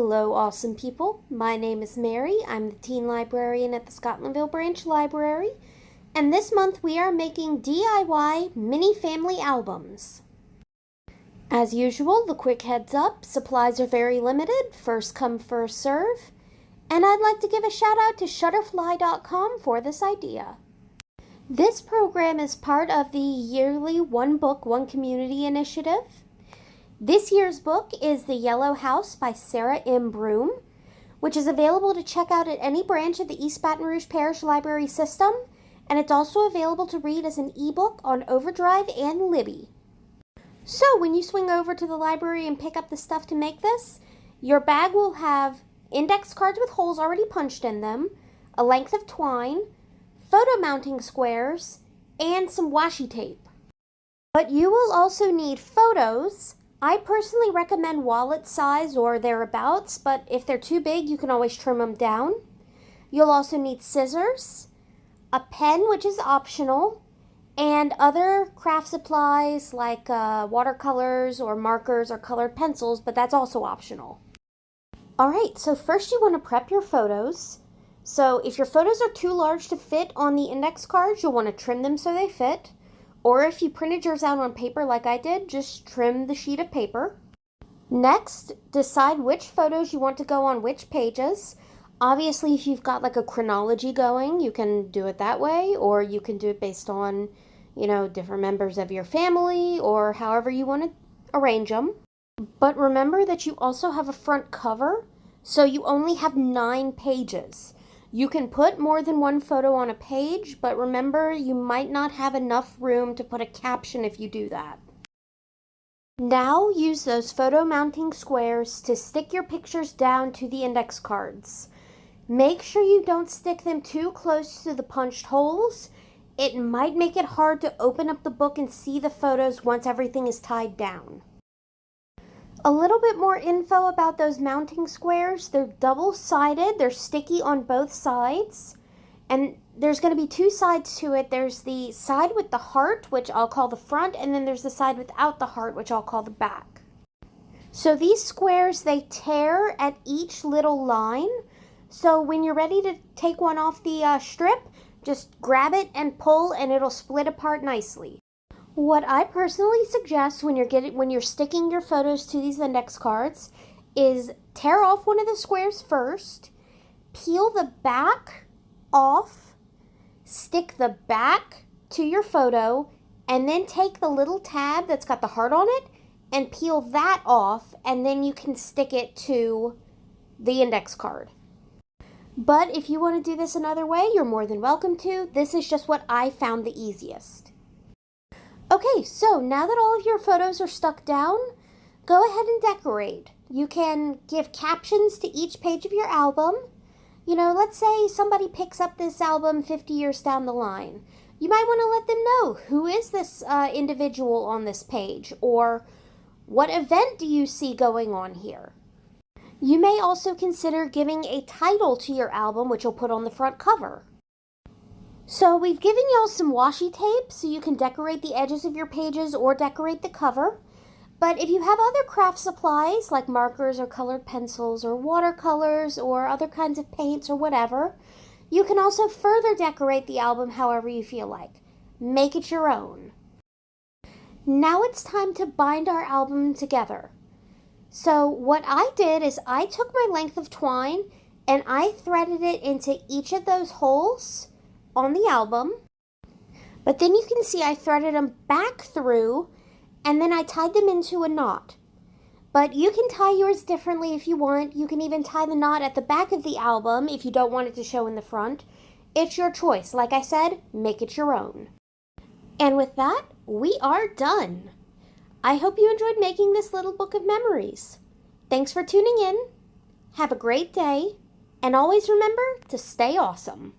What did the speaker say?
Hello, awesome people. My name is Mary. I'm the teen librarian at the Scotlandville Branch Library, and this month we are making DIY mini family albums. As usual, the quick heads up, supplies are very limited, first come, first serve, and I'd like to give a shout out to Shutterfly.com for this idea. This program is part of the yearly One Book, One Community initiative. This year's book is The Yellow House by Sarah M. Broom, which is available to check out at any branch of the East Baton Rouge Parish Library System, and it's also available to read as an ebook on Overdrive and Libby. So when you swing over to the library and pick up the stuff to make this, your bag will have index cards with holes already punched in them, a length of twine, photo mounting squares, and some washi tape. But you will also need photos. I personally recommend wallet size or thereabouts, but if they're too big, you can always trim them down. You'll also need scissors, a pen, which is optional, and other craft supplies like watercolors or markers or colored pencils, but that's also optional. Alright, so first you want to prep your photos. So if your photos are too large to fit on the index cards, you'll want to trim them so they fit. Or if you printed yours out on paper like I did, just trim the sheet of paper. Next, decide which photos you want to go on which pages. Obviously, if you've got like a chronology going, you can do it that way, or you can do it based on, different members of your family, or however you want to arrange them. But remember that you also have a front cover, so you only have 9 pages. You can put more than one photo on a page, but remember, you might not have enough room to put a caption if you do that. Now use those photo mounting squares to stick your pictures down to the index cards. Make sure you don't stick them too close to the punched holes. It might make it hard to open up the book and see the photos once everything is tied down. A little bit more info about those mounting squares. They're double-sided, they're sticky on both sides, and there's going to be 2 sides to it. There's the side with the heart, which I'll call the front, and then there's the side without the heart, which I'll call the back. So these squares, they tear at each little line, so when you're ready to take one off the strip, just grab it and pull, and it'll split apart nicely. What I personally suggest when you're sticking your photos to these index cards is tear off one of the squares first, peel the back off, stick the back to your photo, and then take the little tab that's got the heart on it and peel that off, and then you can stick it to the index card. But if you want to do this another way, you're more than welcome to. This is just what I found the easiest. Okay, so now that all of your photos are stuck down, go ahead and decorate. You can give captions to each page of your album. Let's say somebody picks up this album 50 years down the line. You might want to let them know, who is this individual on this page, or what event do you see going on here? You may also consider giving a title to your album, which you'll put on the front cover. So we've given y'all some washi tape so you can decorate the edges of your pages or decorate the cover. But if you have other craft supplies like markers or colored pencils or watercolors or other kinds of paints or whatever, you can also further decorate the album however you feel like. Make it your own. Now it's time to bind our album together. So what I did is I took my length of twine and I threaded it into each of those holes on the album, but then you can see I threaded them back through, and then I tied them into a knot. But you can tie yours differently if you want. You can even tie the knot at the back of the album if you don't want it to show in the front. It's your choice. Like I said, make it your own. And with that, we are done. I hope you enjoyed making this little book of memories. Thanks for tuning in. Have a great day, and always remember to stay awesome.